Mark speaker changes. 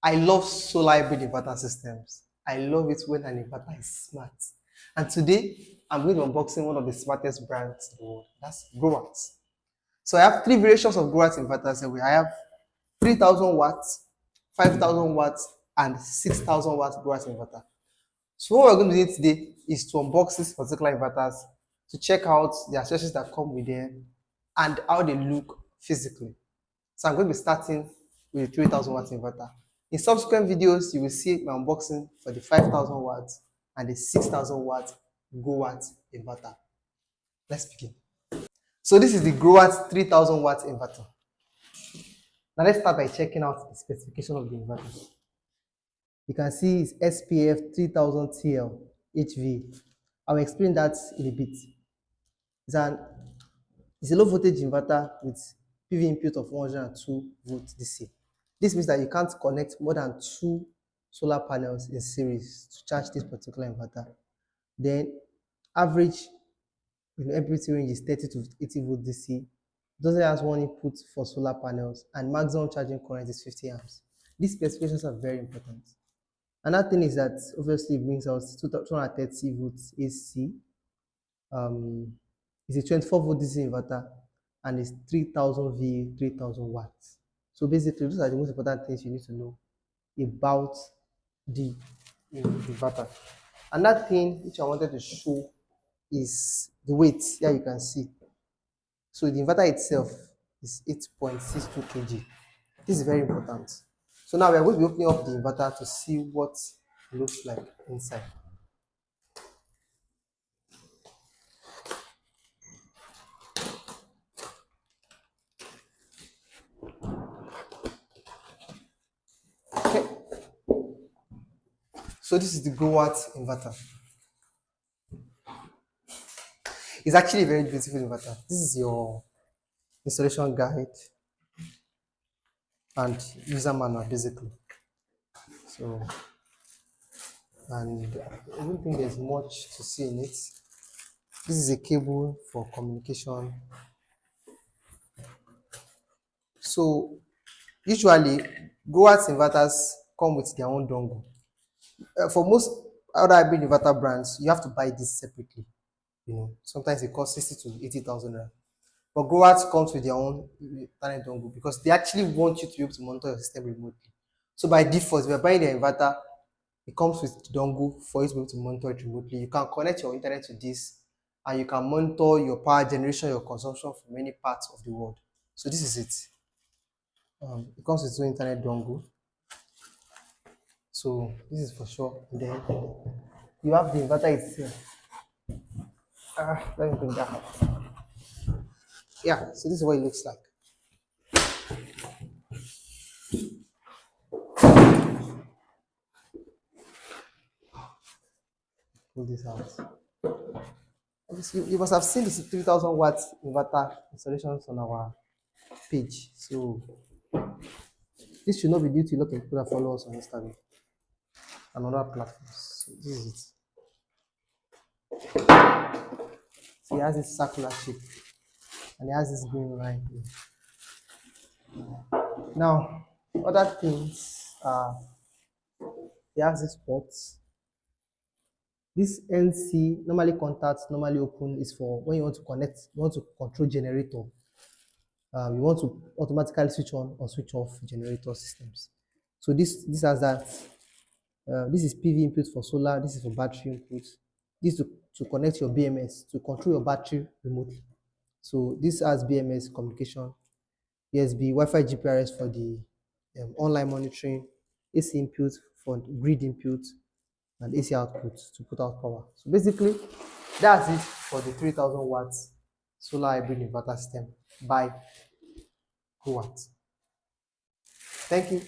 Speaker 1: I love solar hybrid inverter systems. I love it when an inverter is smart. And today, I'm going to unboxing one of the smartest brands in the world. That's Growatt. So I have three variations of Growatt inverters here. I have 3000 watts, 5000 watts, and 6000 watts Growatt inverter. So what we're going to do today is to unbox these particular inverters, to check out the accessories that come with them and how they look physically. So I'm going to be starting with the 3000 watt inverter. In subsequent videos, you will see my unboxing for the 5000 watts and the 6000 watt Growatt inverter. Let's begin. So this is the Growatt 3000 watt inverter. Now let's start by checking out the specification of the inverter. You can see it's SPF 3000 TL HV. I'll explain that in a bit. It's a low voltage inverter with PV input of 102 volts DC. This means that you can't connect more than 2 solar panels in series to charge this particular inverter. Then average MPPT range is 30 to 80 volt DC. It doesn't have one input for solar panels, and maximum charging current is 50 amps. These specifications are very important. Another thing is that obviously it brings out 230 volts AC. It's a 24 volt DC inverter and it's 3000 V, 3000 watts. So basically, those are the most important things you need to know about the inverter. Another thing which I wanted to show is the weight. Here you can see. So the inverter itself is 8.62 kg. This is very important. So now we are going to be opening up the inverter to see what it looks like inside. Okay. So this is the Growatt inverter. It's actually a very beautiful inverter. This is your installation guide and user manual basically. So, and I don't think there's much to see in it. This is a cable for communication. So usually Growatt inverters come with their own dongle. For most other hybrid inverter brands, you have to buy this separately. Sometimes it costs 60 to 80,000 rand. But Growatt comes with their own Ethernet dongle because they actually want you to be able to monitor your system remotely. So by default, if you're buying the inverter, it comes with the dongle for you to be able to monitor it remotely. You can connect your internet to this and you can monitor your power generation, your consumption from many parts of the world. So this is it. It comes with its own internet dongle. So this is for sure. And then you have the inverter itself. Let me bring that out. Yeah, so this is what it looks like. Pull this out. You must have seen this 3000 watts inverter installations on our page. So this should not be due to a lot of people that follow us on Instagram and other platforms. So this is it. So it has this circular shape and it has this green line here. Now, other things it has this ports. This NC normally contacts, normally open is for when you want to connect, you want to control generator. You want to automatically switch on or switch off generator systems. So this has that. This is PV input for solar. This is for battery input. This is to connect your BMS to control your battery remotely. So this has BMS communication, USB, Wi-Fi GPRS for the online monitoring, AC input for grid input, and AC output to put out power. So basically, that's it for the 3000 watts solar hybrid inverter system by Growatt. Thank you.